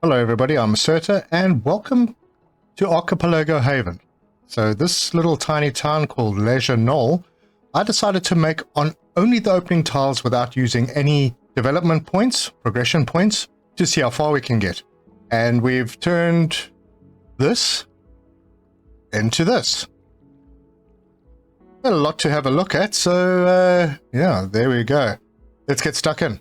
Hello everybody, I'm Serta and welcome to Archipelago Haven. So this little tiny town called Leure Null, I decided to make on only the opening tiles without using any development points, progression points, to see how far we can get. And we've turned this into this. A lot to have a look at, so yeah, there we go. Let's get stuck in.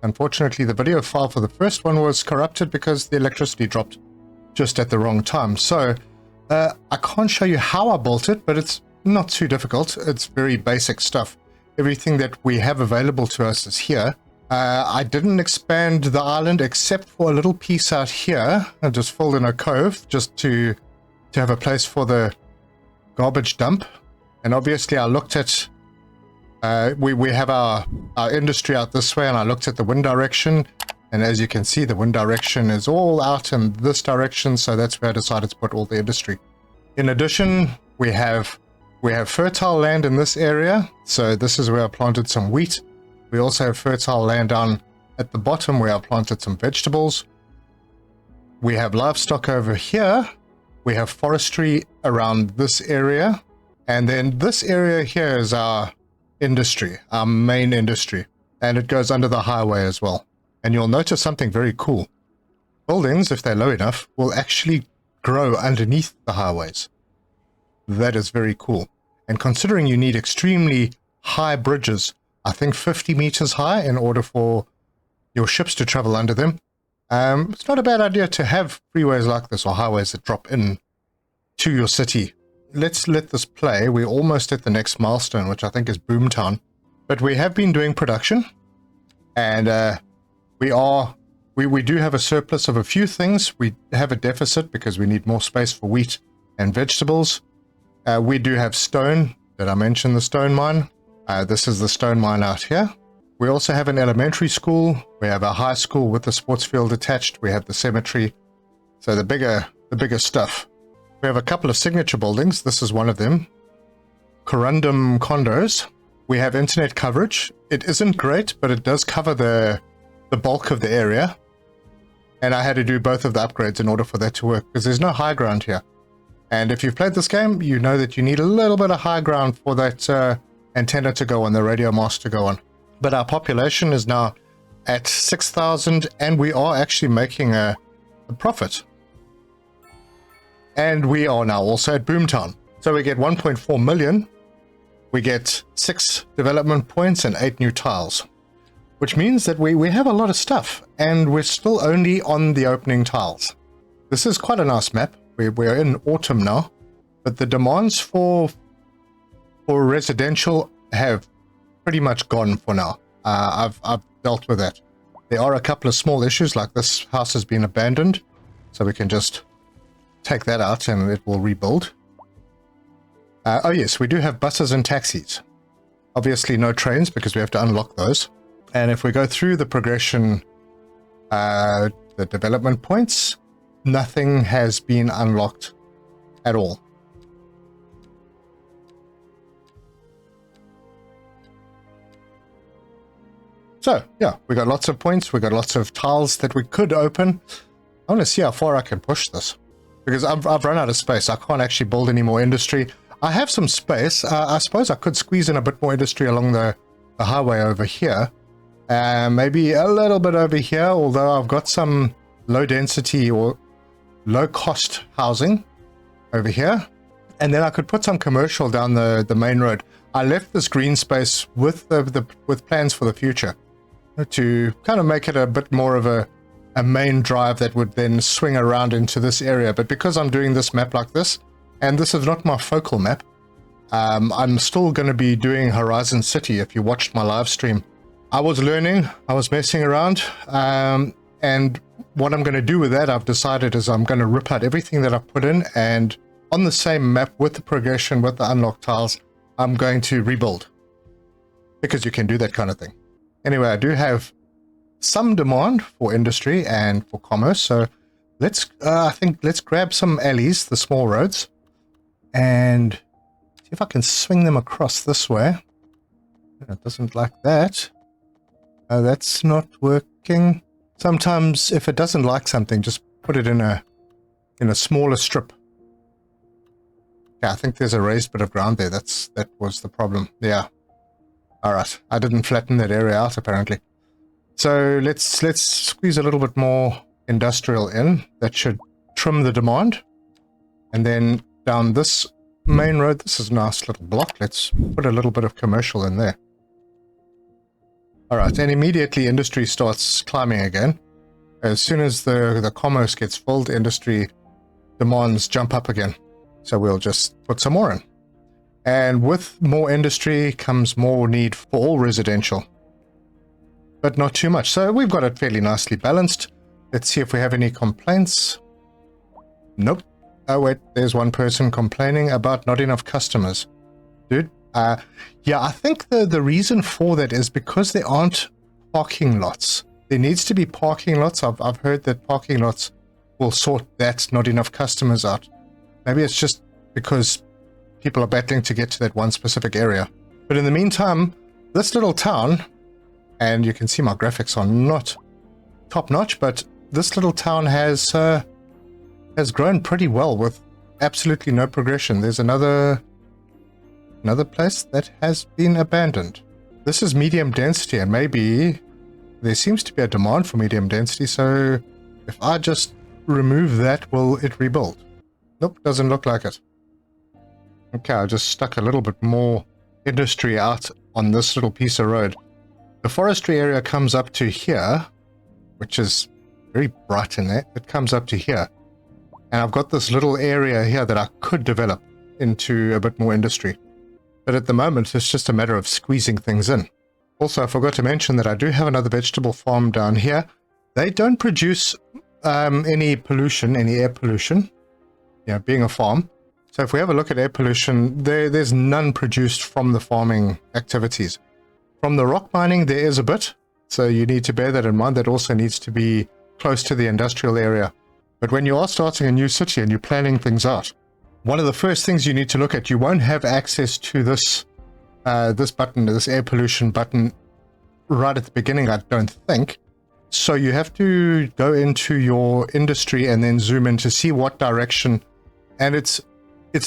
Unfortunately, the video file for the first one was corrupted because the electricity dropped just at the wrong time. So I can't show you how I built it, but it's not too difficult. It's very basic stuff. Everything that we have available to us is here. I didn't expand the island except for a little piece out here. I just filled in a cove just to have a place for the garbage dump. And obviously I looked at we have our industry out this way, and I looked at the wind direction, and as you can see, the wind direction is all out in this direction, so that's where I decided to put all the industry. In addition, we have fertile land in this area, so this is where I planted some wheat. We also have fertile land down at the bottom where I planted some vegetables. We have livestock over here. We have forestry around this area, and then this area here is our industry, our main industry, and it goes under the highway as well. And you'll notice something very cool. Buildings, if they're low enough, will actually grow underneath the highways. That is very cool. And considering you need extremely high bridges, I think 50 meters high, in order for your ships to travel under them, it's not a bad idea to have freeways like this, or highways that drop in to your city. Let's let this play. We're almost at the next milestone, which I think is Boomtown. But we have been doing production, and we do have a surplus of a few things. We have a deficit because we need more space for wheat and vegetables. We do have stone. Did I mention the stone mine? This is the stone mine out here. We also have an elementary school. We have a high school with the sports field attached. We have the cemetery. So the bigger stuff. We have a couple of signature buildings. This is one of them. Corundum condos. We have internet coverage. It isn't great, but it does cover the bulk of the area. And I had to do both of the upgrades in order for that to work, because there's no high ground here. And if you've played this game, you know that you need a little bit of high ground for that antenna to go on, the radio mast to go on. But our population is now at 6,000, and we are actually making a profit. And we are now also at Boomtown. So we get 1.4 million. We get 6 development points and 8 new tiles. Which means that we have a lot of stuff. And we're still only on the opening tiles. This is quite a nice map. We're in autumn now. But the demands for residential have pretty much gone for now. I've dealt with that. There are a couple of small issues, like this house has been abandoned. So we can just take that out and it will rebuild. Oh yes, we do have buses and taxis. Obviously no trains because we have to unlock those. And if we go through the progression, the development points, nothing has been unlocked at all. So yeah, we got lots of points, we got lots of tiles that we could open. I want to see how far I can push this, because I've run out of space. I can't actually build any more industry. I have some space. I suppose I could squeeze in a bit more industry along the highway over here. Maybe a little bit over here, although I've got some low density or low cost housing over here. And then I could put some commercial down the main road. I left this green space with with plans for the future to kind of make it a bit more of a main drive that would then swing around into this area. But because I'm doing this map like this, and this is not my focal map, I'm still going to be doing Horizon City. If you watched my live stream, I was learning, I was messing around, and what I'm going to do with that, I've decided, is I'm going to rip out everything that I've put in, and on the same map with the progression, with the unlocked tiles, I'm going to rebuild, because you can do that kind of thing. Anyway, I do have some demand for industry and for commerce, so I think let's grab some alleys, the small roads, and see if I can swing them across this way. It doesn't like that. That's not working. Sometimes if it doesn't like something, just put it in a smaller strip. Yeah, I think there's a raised bit of ground there. That was the problem. Yeah. Alright. I didn't flatten that area out apparently. So let's squeeze a little bit more industrial in. That should trim the demand. And then down this main road, this is a nice little block. Let's put a little bit of commercial in there. Alright, and immediately industry starts climbing again. As soon as the commerce gets filled, industry demands jump up again. So we'll just put some more in. And with more industry comes more need for all residential. But not too much. So we've got it fairly nicely balanced. Let's see if we have any complaints. Nope. Oh wait, there's one person complaining about not enough customers. Dude, yeah, I think the reason for that is because there aren't parking lots. There needs to be parking lots. I've heard that parking lots will sort that not enough customers out. Maybe it's just because people are battling to get to that one specific area. But in the meantime, this little town, and you can see my graphics are not top-notch, but this little town has grown pretty well with absolutely no progression. There's another place that has been abandoned. This is medium density, and maybe there seems to be a demand for medium density, so if I just remove that, will it rebuild? Nope, doesn't look like it. Okay, I just stuck a little bit more industry out on this little piece of road. The forestry area comes up to here, which is very bright in there. It comes up to here. And I've got this little area here that I could develop into a bit more industry. But at the moment, it's just a matter of squeezing things in. Also, I forgot to mention that I do have another vegetable farm down here. They don't produce any pollution, any air pollution, being a farm. So if we have a look at air pollution, there's none produced from the farming activities. From the rock mining, there is a bit. So you need to bear that in mind. That also needs to be close to the industrial area. But when you are starting a new city and you're planning things out, one of the first things you need to look at, you won't have access to this button, this air pollution button, right at the beginning, I don't think. So you have to go into your industry and then zoom in to see what direction. And it's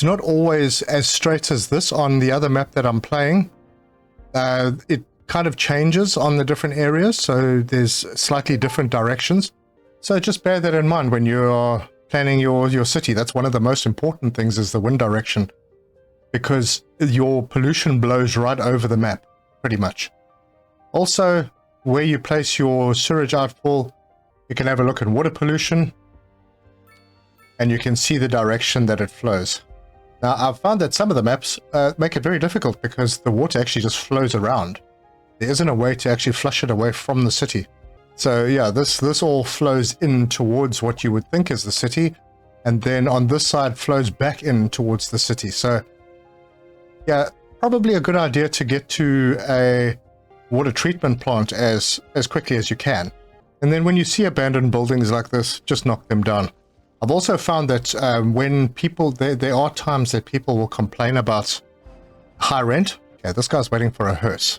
not always as straight as this on the other map that I'm playing. It kind of changes on the different areas, so there's slightly different directions. So just bear that in mind when you're planning your city. That's one of the most important things, is the wind direction, because your pollution blows right over the map, pretty much. Also, where you place your sewage outfall, you can have a look at water pollution, and you can see the direction that it flows. Now, I've found that some of the maps make it very difficult because the water actually just flows around. There isn't a way to actually flush it away from the city. So yeah, this all flows in towards what you would think is the city, and then on this side flows back in towards the city. So yeah, probably a good idea to get to a water treatment plant as quickly as you can. And then when you see abandoned buildings like this, just knock them down. I've also found that when people, there are times that people will complain about high rent. Okay, this guy's waiting for a hearse.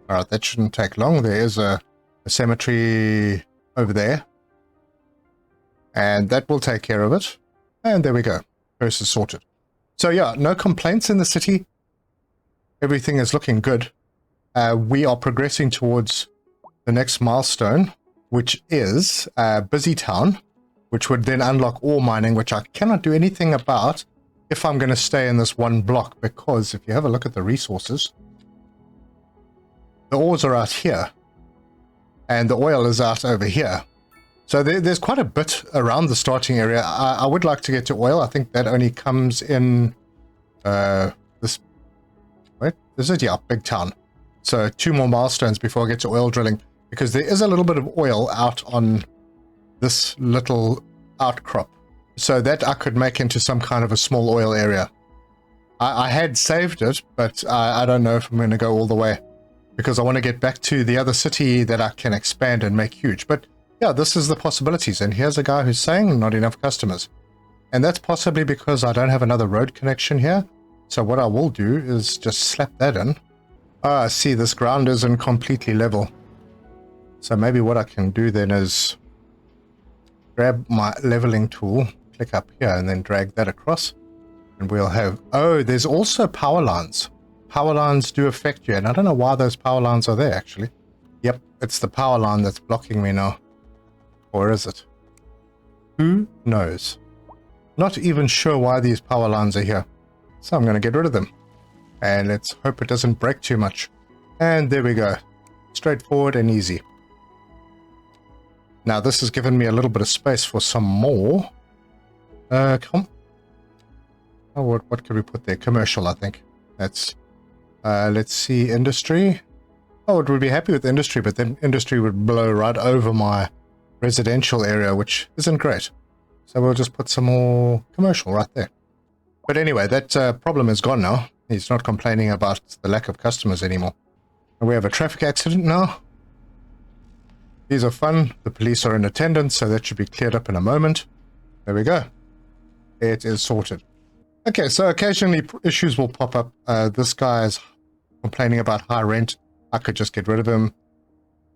All right, that shouldn't take long. There is a cemetery over there, and that will take care of it. And there we go. Hearse is sorted. So yeah, no complaints in the city. Everything is looking good. We are progressing towards the next milestone, which is Busy Town, which would then unlock ore mining, which I cannot do anything about if I'm going to stay in this one block, because if you have a look at the resources, the ores are out here, and the oil is out over here. So there's quite a bit around the starting area. I would like to get to oil. I think that only comes in this... Wait, is it? Yeah, Big Town. So 2 more milestones before I get to oil drilling, because there is a little bit of oil out on this little outcrop. So that I could make into some kind of a small oil area. I had saved it, but I don't know if I'm going to go all the way, because I want to get back to the other city that I can expand and make huge. But yeah, this is the possibilities. And here's a guy who's saying not enough customers. And that's possibly because I don't have another road connection here. So what I will do is just slap that in. Ah, see, this ground isn't completely level. So maybe what I can do then is grab my leveling tool, click up here, and then drag that across. And we'll have... Oh, there's also power lines. Power lines do affect you, and I don't know why those power lines are there, actually. Yep, it's the power line that's blocking me now. Or is it? Who knows? Not even sure why these power lines are here. So I'm going to get rid of them. And let's hope it doesn't break too much. And there we go. Straightforward and easy. Now this has given me a little bit of space for some more. Come. Oh, what could we put there? Commercial, I think. That's... let's see, industry. Oh, it would be happy with industry, but then industry would blow right over my residential area, which isn't great. So we'll just put some more commercial right there. But anyway, that problem is gone now. He's not complaining about the lack of customers anymore. And we have a traffic accident now. These are fun. The police are in attendance, so that should be cleared up in a moment. There we go. It is sorted. Okay, so occasionally issues will pop up. This guy is complaining about high rent. I could just get rid of him.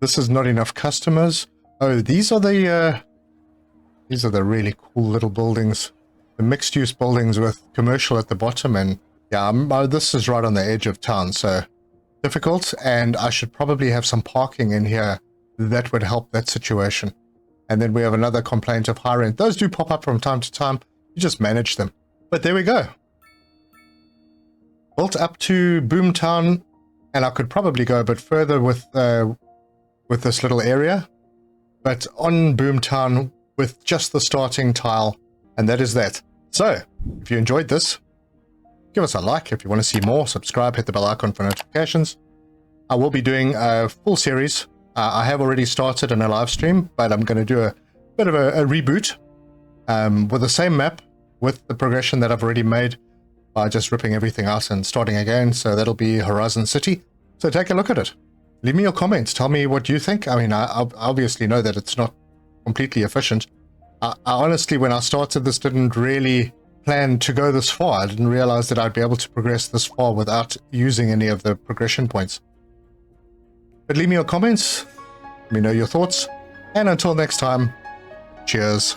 This is not enough customers. Oh, these are the really cool little buildings. The mixed-use buildings with commercial at the bottom. And yeah, this is right on the edge of town, so difficult. And I should probably have some parking in here. That would help that situation. And then we have another complaint of high rent. Those do pop up from time to time. You just manage them. But there we go. Built up to Boomtown, and I could probably go a bit further with this little area. But on Boomtown with just the starting tile, and that is that. So, if you enjoyed this, give us a like. If you want to see more, subscribe, hit the bell icon for notifications. I will be doing a full series. I have already started in a live stream, but I'm going to do a bit of a reboot with the same map, with the progression that I've already made, by just ripping everything out and starting again. So that'll be Horizon City. So take a look at it. Leave me your comments. Tell me what you think. I mean, I obviously know that it's not completely efficient. I honestly, when I started this, didn't really plan to go this far. I didn't realize that I'd be able to progress this far without using any of the progression points. But leave me your comments. Let me know your thoughts. And until next time, cheers.